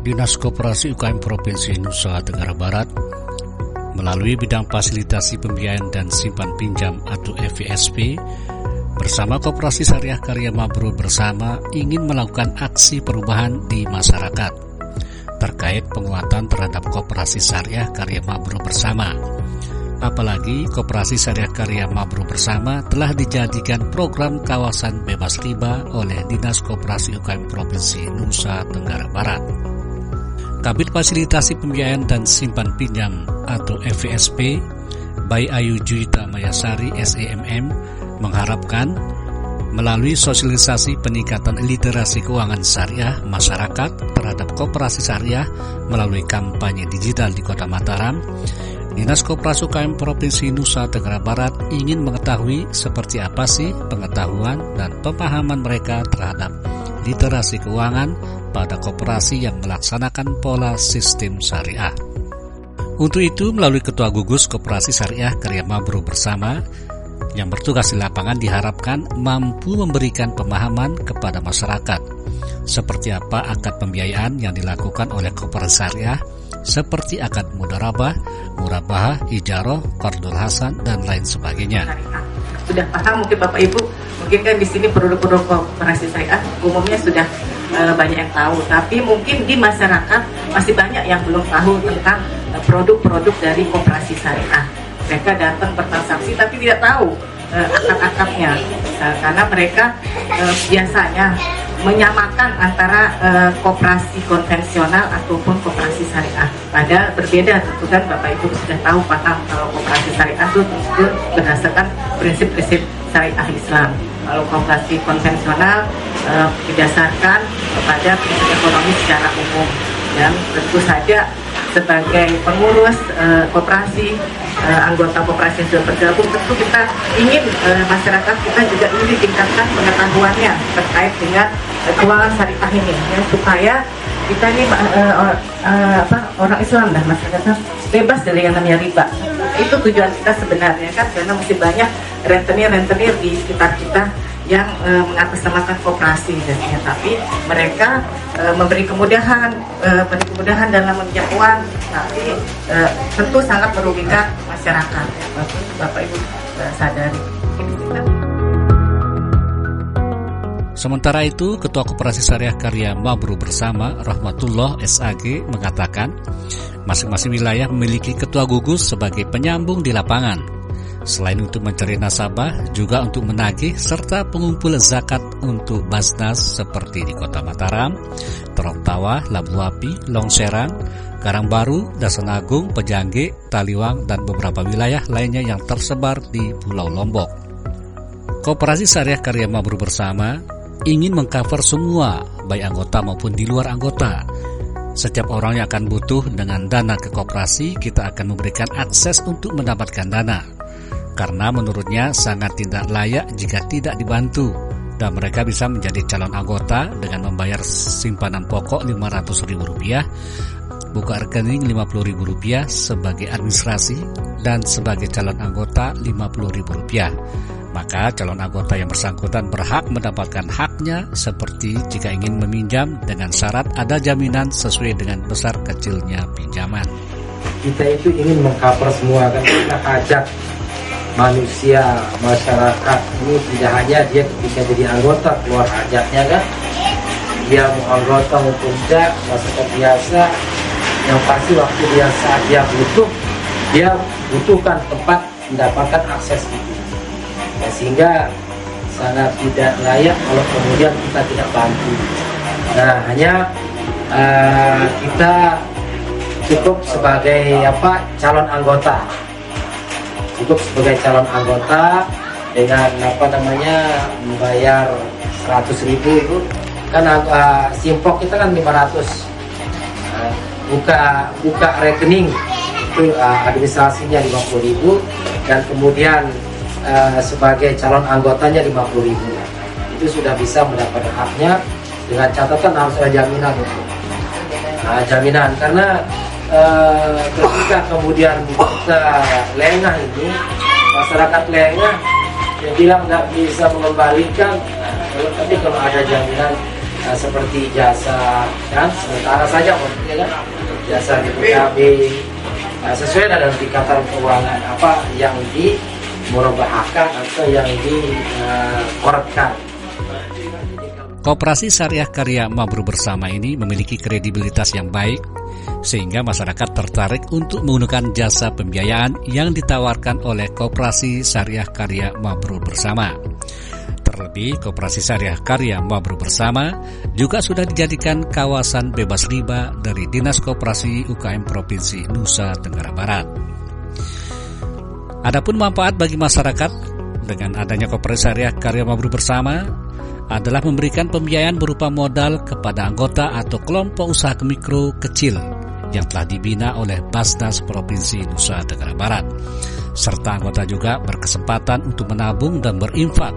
Dinas Koperasi UKM Provinsi Nusa Tenggara Barat melalui bidang fasilitasi pembiayaan dan simpan pinjam atau FVSP bersama Koperasi Syariah Karya Mabrur Bersama ingin melakukan aksi perubahan di masyarakat terkait penguatan terhadap Koperasi Syariah Karya Mabrur Bersama. Apalagi Koperasi Syariah Karya Mabrur Bersama telah dijadikan program kawasan bebas riba oleh Dinas Koperasi UKM Provinsi Nusa Tenggara Barat. Kabid Fasilitasi Pembiayaan dan Simpan Pinjam atau FVSP, Bayi Ayu Juwita Mayasari SEMM, mengharapkan melalui sosialisasi peningkatan literasi keuangan syariah masyarakat terhadap koperasi syariah melalui kampanye digital di Kota Mataram, Dinas Koperasi UKM Provinsi Nusa Tenggara Barat ingin mengetahui seperti apa sih pengetahuan dan pemahaman mereka terhadap literasi keuangan pada koperasi yang melaksanakan pola sistem syariah. Untuk itu, melalui Ketua Gugus Koperasi Syariah Karya Mabrur Bersama yang bertugas di lapangan diharapkan mampu memberikan pemahaman kepada masyarakat seperti apa akad pembiayaan yang dilakukan oleh koperasi syariah seperti akad mudharabah, murabahah, ijarah, qardul hasan dan lain sebagainya. Sudah paham mungkin Bapak Ibu, mungkin kan di sini produk-produk koperasi syariah umumnya sudah banyak yang tahu, tapi mungkin di masyarakat masih banyak yang belum tahu tentang produk-produk dari koperasi syariah. Mereka datang bertransaksi tapi tidak tahu akad-akadnya, karena mereka biasanya menyamakan antara koperasi konvensional ataupun koperasi syariah. Padahal berbeda, tentu kan Bapak Ibu sudah tahu paham kalau koperasi syariah itu berdasarkan prinsip-prinsip syariah Islam. Kalau koperasi konvensional didasarkan kepada prinsip ekonomi secara umum, dan tentu saja sebagai pengurus koperasi, anggota koperasi yang sudah bergabung, tentu kita ingin masyarakat kita juga ingin ditingkatkan pengetahuannya terkait dengan keuangan syariah ini, ya, supaya kita ini orang Islam dah masyarakatnya bebas dari yang namanya riba. Itu tujuan kita sebenarnya kan, karena masih banyak rentenir di sekitar kita yang mengatasnamakan koperasi jadinya, tapi mereka memberi kemudahan dalam meminjam uang, tapi tentu sangat merugikan masyarakat. Bapak Ibu sadari. Sementara itu, Ketua Koperasi Syariah Karya Mabrur Bersama Rahmatullah SAG mengatakan masing-masing wilayah memiliki ketua gugus sebagai penyambung di lapangan. Selain untuk mencari nasabah, juga untuk menagih serta pengumpul zakat untuk Basnas seperti di Kota Mataram, Terong Tawa, Labu Api, Longserang, Karangbaru, Dasenagung, Pejangge, Taliwang, dan beberapa wilayah lainnya yang tersebar di Pulau Lombok. Koperasi Syariah Karya Mabrur Bersama ingin mengcover semua, baik anggota maupun di luar anggota. Setiap orang yang akan butuh dengan dana ke koperasi, kita akan memberikan akses untuk mendapatkan dana. Karena menurutnya sangat tidak layak jika tidak dibantu, dan mereka bisa menjadi calon anggota dengan membayar simpanan pokok Rp500.000, buka rekening Rp50.000 sebagai administrasi, dan sebagai calon anggota Rp50.000. Maka calon anggota yang bersangkutan berhak mendapatkan haknya seperti jika ingin meminjam dengan syarat ada jaminan sesuai dengan besar kecilnya pinjaman. Kita itu ingin mengcover semua, kan kita ajak manusia, masyarakat ini tidak hanya dia ketika jadi anggota keluar hajatnya kan, dia mau anggota maupun tidak, masyarakat biasa, yang pasti waktu saat dia butuh, dia butuhkan tempat mendapatkan akses itu, ya, sehingga sangat tidak layak kalau kemudian kita tidak bantu. Nah, hanya kita cukup sebagai calon anggota. Cukup sebagai calon anggota dengan membayar 100.000 itu kan, simpok kita kan 500. Buka rekening itu administrasinya 50.000, dan kemudian sebagai calon anggotanya 50.000. Itu sudah bisa mendapatkan haknya, dengan catatan harus ada jaminan itu. Jaminan karena ketika kemudian kita lengah ini, masyarakat lengah, dia bilang nggak bisa mengembalikan, tapi kalau ada jaminan seperti jasa kan sementara saja maksudnya kan jasa di PKB sesuai dengan tingkatan keuangan apa yang dimurabahkan atau yang dikorektkan. Koperasi Syariah Karya Mabrur Bersama ini memiliki kredibilitas yang baik sehingga masyarakat tertarik untuk menggunakan jasa pembiayaan yang ditawarkan oleh Koperasi Syariah Karya Mabrur Bersama. Terlebih, Koperasi Syariah Karya Mabrur Bersama juga sudah dijadikan kawasan bebas riba dari Dinas Koperasi UKM Provinsi Nusa Tenggara Barat. Adapun manfaat bagi masyarakat dengan adanya Koperasi Syariah Karya Mabrur Bersama adalah memberikan pembiayaan berupa modal kepada anggota atau kelompok usaha mikro kecil yang telah dibina oleh Basnas Provinsi Nusa Tenggara Barat, serta anggota juga berkesempatan untuk menabung dan berinfak.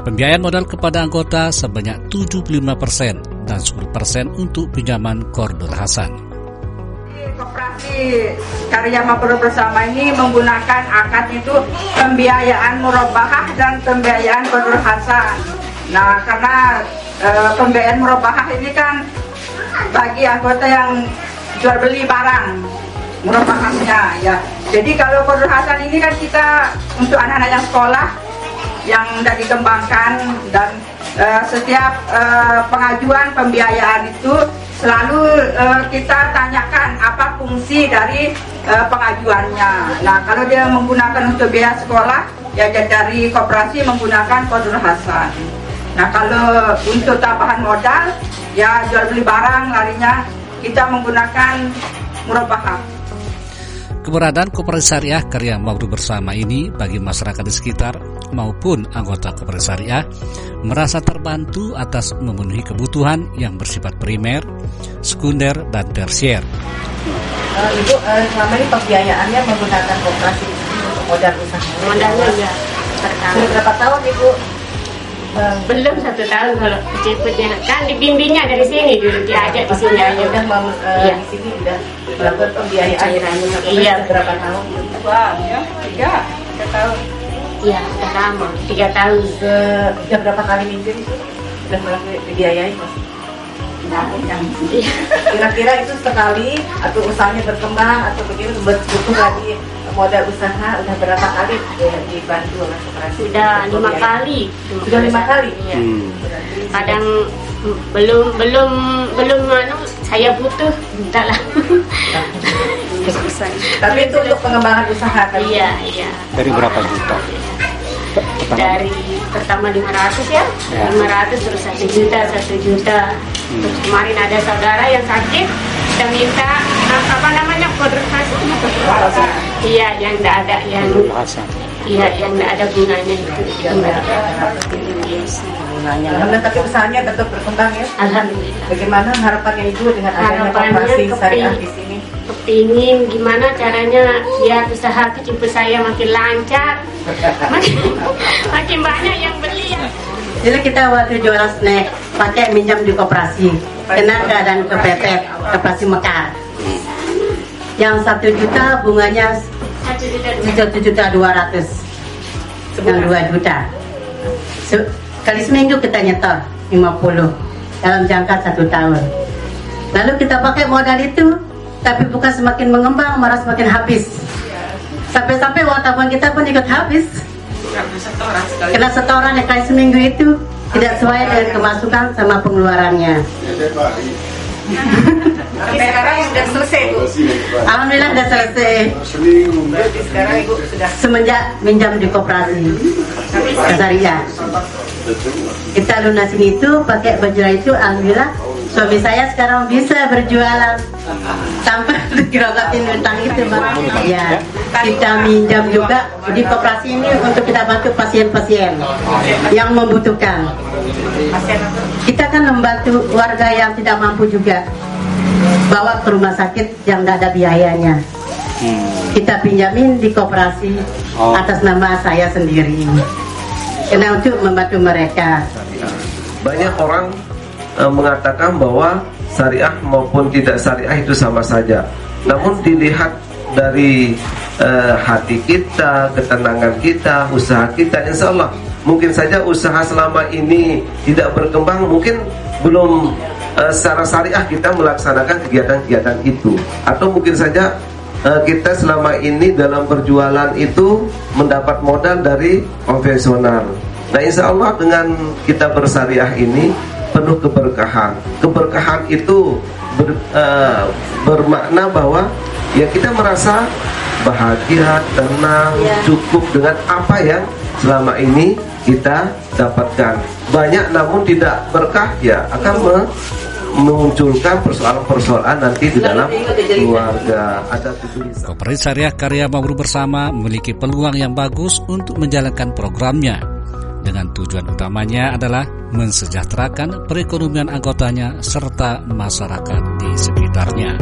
Pembiayaan modal kepada anggota sebanyak 75% dan 10% untuk pinjaman Kordul Hasan. Koperasi Karya Mabrur Bersama ini menggunakan akad itu pembiayaan murabahah dan pembiayaan Kordul Hasan. Nah, karena pembiayaan murabahah ini kan bagi anggota yang jual beli barang murabahahnya ya. Jadi kalau Kordul Hasan ini kan kita untuk anak-anak yang sekolah yang sudah dikembangkan dan setiap pengajuan pembiayaan itu selalu kita tanyakan apa fungsi dari pengajuannya. Nah, kalau dia menggunakan untuk biaya sekolah ya dari koperasi menggunakan Kordul Hasan. Nah, kalau untuk tambahan modal ya jual beli barang larinya kita menggunakan murabahah. Keberadaan Koperasi Syariah Karya Mabrur Bersama ini bagi masyarakat di sekitar maupun anggota Koperasi Syariah merasa terbantu atas memenuhi kebutuhan yang bersifat primer, sekunder, dan tersier. Ibu, selama ini pembiayaannya menggunakan koperasi untuk modal usaha. Modalnya ya pertama. Sudah berapa tahun Ibu? Belum 1 tahun kalau cepetnya. Kan dibimbingnya dari sini dulu diajak di sini aja. Udah di sini udah melakukan pembiayaan. Iya. Berapa tahun? Wah, ya, 3 tahun. Iya, udah lama. 3 tahun. Sudah berapa kali minjem itu? Sudah melakukan dibiayai Mas? Kira-kira itu sekali atau usahanya berkembang atau begitu butuh lagi modal usaha udah berapa kali dibantu oleh koperasi? Sudah 5 kali. Sudah 5 kali? Iya. Kadang belum saya butuh entahlah. Tapi itu untuk pengembangan usaha kan? Iya. Dari berapa juta? Dari pertama 500 ya. 500 terus 1 juta. Terus kemarin ada saudara yang sakit, kita minta Kordul Hasan. Iya, yang tidak ada yang yang tidak ada gunanya itu. Alhamdulillah, tapi usahanya tetap berkembang ya. Alhamdulillah. Bagaimana harapannya Ibu dengan adanya koperasi syariah di sini? Kepingin gimana caranya biar usaha kecil saya makin lancar, makin banyak yang beli ya. Jadi kita waktu jualan snack pakai minjam di koperasi Tenaga dan Kepepet Koperasi Mekar. Yang 1 juta bunganya 1.200.000, yang 2 juta. Kali seminggu kita nyetor 50 dalam jangka 1 tahun. Lalu kita pakai modal itu, tapi bukan semakin mengembang, malah semakin habis. Sampai-sampai uang tabungan kita pun ikut habis. Kena setoran yang kali seminggu itu tidak sesuai dengan kemasukan sama pengeluarannya. Sekarang sudah selesai Bu. Alhamdulillah sudah selesai. Sekarang Ibu sudah Semenjak minjam di koperasi Syariah, kita lunasin itu pakai bajra itu. Alhamdulillah suami saya sekarang bisa berjualan tanpa digerogotin utang itu Bang. Ya, kita minjam juga di koperasi ini untuk kita bantu pasien-pasien yang membutuhkan. Kita kan membantu warga yang tidak mampu juga, bawa ke rumah sakit yang tidak ada biayanya. Kita pinjamin di koperasi atas nama saya sendiri, karena untuk membantu mereka. Banyak orang mengatakan bahwa syariah maupun tidak syariah itu sama saja. Namun dilihat dari hati kita, ketenangan kita, usaha kita, insya Allah mungkin saja usaha selama ini tidak berkembang, mungkin belum secara syariah kita melaksanakan kegiatan-kegiatan itu, atau mungkin saja kita selama ini dalam berjualan itu mendapat modal dari konvensional. Nah, insya Allah dengan kita bersyariah ini penuh keberkahan. Keberkahan itu bermakna bahwa ya kita merasa bahagia, tenang, cukup dengan apa yang selama ini kita dapatkan. Banyak namun tidak berkah, ya akan memunculkan persoalan-persoalan nanti di dalam keluarga. Ada kesulitan. Koperasi Syariah Karya Mabrur Bersama memiliki peluang yang bagus untuk menjalankan programnya, dengan tujuan utamanya adalah mensejahterakan perekonomian anggotanya serta masyarakat di sekitarnya.